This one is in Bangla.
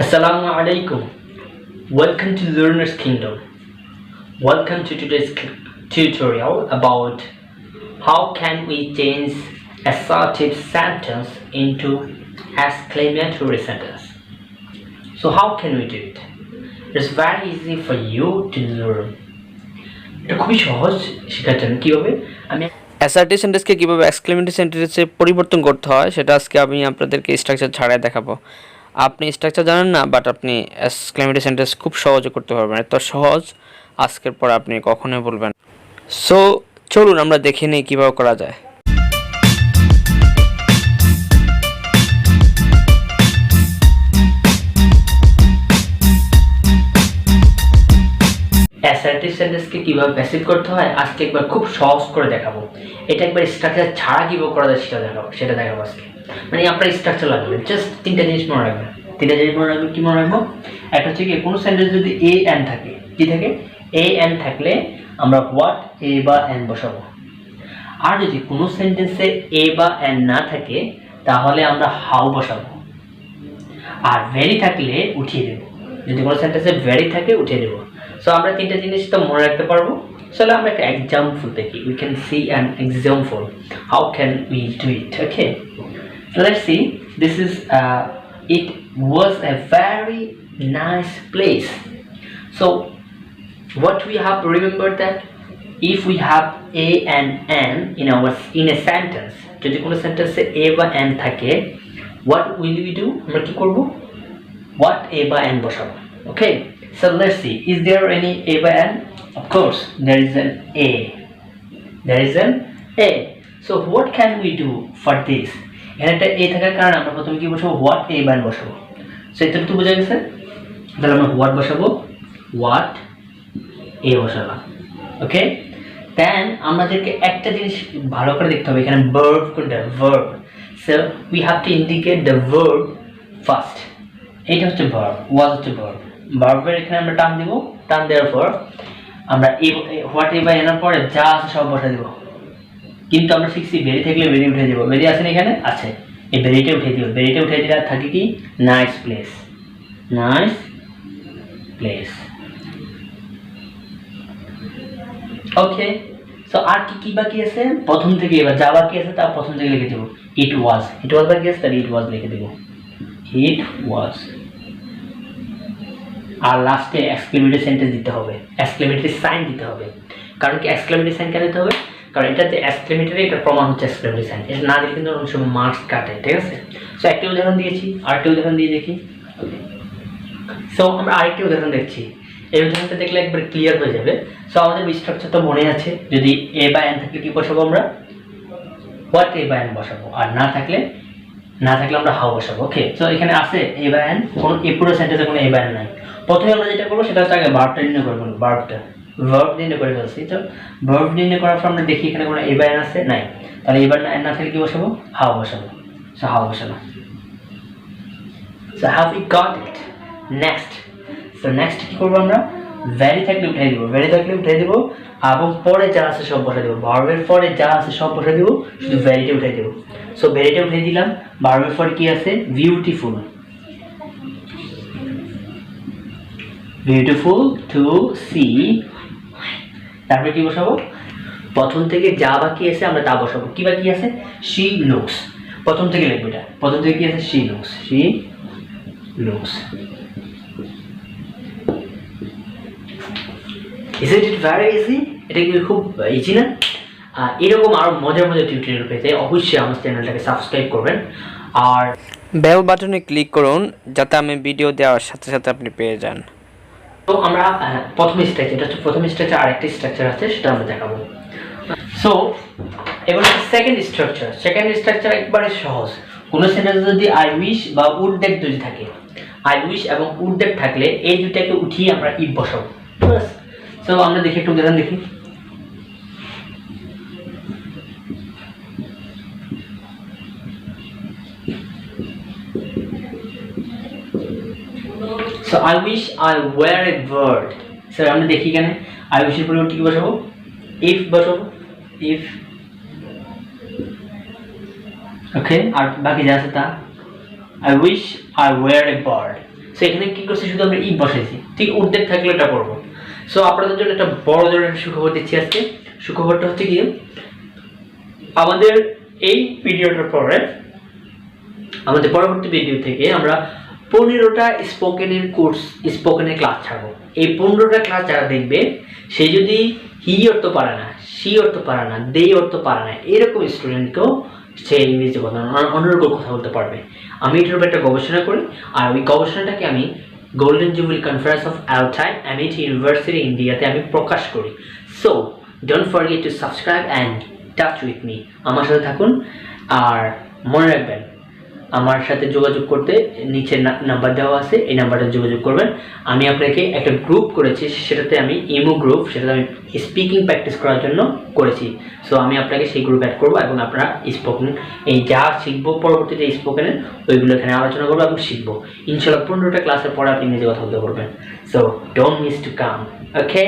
Assalamu alaikum. Welcome to Learner's Kingdom. Welcome to today's tutorial about how can we change assertive sentence into exclamatory sentence. So how can we do it? It's very easy for you to learn. এটা খুবই সহজ শেখার জন্য কিভাবে আমি অ্যাসার্টিভ সেন্টেন্সকে কীভাবে এক্সক্লেমেটরি সেন্টেন্সে পরিবর্তন করতে হয় সেটা আজকে আমি আপনাদেরকে স্ট্রাকচার ছাড়াই দেখাবো। আপনি স্ট্রাকচার জানেন না, বাট আপনি এক্সক্লেমেটরি সেন্টেন্স খুব সহজে করতে পারবেন। এত সহজ আজকের পর আপনি কখনোই বলবেন। সো চলুন আমরা দেখে নিই কীভাবে করা যায়। অ্যাসার্টিভ সেন্টেন্সকে কিভাবে প্যাসিভ করতে হয় আজকে একবার খুব সহজ করে দেখাবো। এটা একবার স্ট্রাকচার ছাড়া কিভাবে করা যায় সেটা দেখাবো আজকে। মানে আপনার স্ট্রাকচার লাগবে, জাস্ট তিনটা জিনিস মনে রাখবেন। কি মনে রাখবো? একটা হচ্ছে কি, কোনো সেন্টেন্স যদি এ এন থাকে, কি থাকে? এ এন থাকলে আমরা হোয়াট, এ বা এন বসাবো। আর যদি কোনো সেন্টেন্সে এ বা এন না থাকে তাহলে আমরা হাউ বসাবো। আর ভেরি থাকলে উঠিয়ে দেবো। যদি কোনো সেন্টেন্সে ভেরি থাকে উঠিয়ে দেবো। সো আমরা তিনটা জিনিস তো মনে রাখতে পারবো। চলো আমরা একটা এক্সাম্পল দেখি। We can see an example. How can we do it? Okay. Let's see. This is it was a very nice place. So what we have to remember that if we have a and n in a sentence, যদি কোনো সেন্টেন্সে a বা n থাকে, what will we do? আমরা কি করব? What, a বা n বসাবো। Okay. So let's see, is there any a by n? Of course, there is an a. So what can we do for this? এখানে একটা a থাকার কারণে আমরা প্রথমে কি বসাবো? What, a by n বসাবো। So এটা তো বোঝা গেছে। তাহলে আমরা what বসাবো, what, a বসালাম। ওকে, দেন আমাদেরকে একটা জিনিস ভালো করে দেখতে হবে, এখানে verb কোনটা? verb. So we have to indicate the verb first. এটা হচ্ছে verb, was হচ্ছে verb। ভার্বের এখানে আমরা টান দিব, টান দেওয়ার পর আমরা হোয়াট এ বা এনার পরে যা আছে সব বসা দিব। কিন্তু আমরা শিখছি ভেরি থাকলে ভেরি উঠে দেবো। ভেরি আছে না এখানে? আছে, এই ভেরিটা উঠে দিব। ভেরিটা উঠে দিলে থাকে কি? Nice place. ওকে। সো আর কি বাকি আছে? প্রথম থেকে এবার যা বাকি আছে তা প্রথম থেকে লিখে দেবো। ইট ওয়াজ বাকি আছে, তাহলে ইট ওয়াজ লিখে দেবো। ইট ওয়াজ। আর লাস্টে এক্সক্লেমেটরি সেন্টেন্স দিতে হবে, এক্সক্লেমেটরি সাইন দিতে হবে। কারণ কি এক্সক্লেমেটরি সাইন কেন দিতে হবে? কারণ এটা যে এক্সক্লেমেটরি, এটা প্রমাণ হচ্ছে এক্সক্লেমেটরি সাইন। এটা না দিলে কিন্তু অনেক সময় মার্কস কাটে। ঠিক আছে? সো একটা উদাহরণ দিয়েছি, আরেকটা উদাহরণ দিয়ে দেখি। সো আমরা আরেকটি উদাহরণ দেখছি। এই উদাহরণটা দেখলে একবার ক্লিয়ার হয়ে যাবে। সো আমাদের স্ট্রাকচার তো মনে আছে, যদি এ বা এন থাকলে কি বসাবো? আমরা হোয়াট, এ বা এন বসাবো। আর না থাকলে আমরা হাউ বসাবো। ওকে। সো এখানে আছে এ বা এন, কোনো পুরো সেন্টেন্সে কোনো এ বা এন নাই। প্রথমে আমরা যেটা করবো সেটা হচ্ছে আগে ভার্বটা নির্ণয় করে ফেলবো। ভার্ব নির্ণয় করে ফেলছি। তো ভার্ব নির্ণয় করার পর আমরা দেখি এখানে কোনো এ বা এন আছে? নাই। তাহলে এ বা এন না থাকলে কি বসাবো? হাউ বসাবো। সো হাউ বসাবো। So have we got it? Next কি করবো আমরা? ভেরি থাকলে উঠাই দিব, এবং পরে যা আছে সব বসাই দেবো। ভার্বের পরে যা আছে সব বসাই দেবো, শুধু ভেরিটা উঠাই দেবো। সো ভেরিটা উঠাই দিলাম। ভার্বের পরে কি আছে? Beautiful to see. তারপরে কি বসাবো? প্রথম থেকে যা বাকি আছে আমরা তা বসাবো। কি বাকি আছে? She looks. প্রথম থেকে লিখবো এটা। প্রথম থেকে কি আছে? She looks. Isn't it very easy? এটা কি খুব ইজি না? এরকম আরো মজার টিউটোরিয়াল পেতে অবশ্যই আমার চ্যানেলটাকে সাবস্ক্রাইব করবেন আর বেল বাটনে ক্লিক করুন যাতে আমি ভিডিও দেওয়ার সাথে সাথে আপনি পেয়ে যান। তো আমরা প্রথম স্ট্রাকচার, আরেকটি স্ট্রাকচার আছে সেটা আমরা দেখাবো। সো এবার সেকেন্ড স্ট্রাকচার একবারে সহজ। কোনো সেন্টেন্সে যদি আই উইশ বা উড দ্যাট যদি থাকে, আই উইশ এবং উড দ্যাট থাকলে এই দুটাকে উঠিয়ে আমরা ইট বসাবো। বাস। সো আমরা দেখি একটু উদাহরণ দেখি। So I wish I were a bird. So আমরা দেখি এখানে I wish এর পরিবর্তে কি বসাবো? if বসাবো। if। ওকে, আর বাকি যা আছে তা I wish I were a bird. So এখানে কি করছি, শুধু আমরা ইফ বসাইছি, ঠিক উদ্বেগ থাকলে এটা করবো। সো আপনাদের জন্য একটা বড় ধরনের সুখবর দিচ্ছি আজকে। সুখবরটা হচ্ছে কি, আমাদের এই ভিডিওটার পরে আমাদের পরবর্তী ভিডিও থেকে আমরা 15টা স্পোকেনের কোর্স, স্পোকেনের ক্লাস ছাড়বো। এই 15টা ক্লাস যারা দেখবে, সে যদি হি অর্থ পারে না, সি অর্থ পারে না, দে অর্থ পারে না, এরকম স্টুডেন্টকেও সে ইংরেজি কথা অন্যরকম কথা বলতে পারবে। আমি এটার উপর একটা গবেষণা করি, আর ওই গবেষণাটাকে আমি গোল্ডেন জুবিলি কনফারেন্স অফ আলটাই এমআইটি ইউনিভার্সিটি ইন্ডিয়াতে আমি প্রকাশ করি। So don't forget to subscribe and touch with me, আমার সাথে থাকুন। আর মনে রাখবেন, আমার সাথে যোগাযোগ করতে নিচে নাম্বার দেওয়া আছে, এই নাম্বারটা যোগাযোগ করবেন। আমি আপনাকে একটা গ্রুপ করেছি, সেটাতে আমি ইমো গ্রুপ, সেটাতে আমি স্পিকিং প্র্যাকটিস করার জন্য করেছি। সো আমি আপনাকে সেই গ্রুপ অ্যাড করবো, এবং আপনারা স্পোকেন এই যা শিখবো পরবর্তীতে স্পোকেনের, ওইগুলো এখানে আলোচনা করবো এবং শিখবো। ইনশাল্লাহ 15টা ক্লাসের পরে আপনি নিজে কথা বলতে পারবেন। So don't miss to come, okay.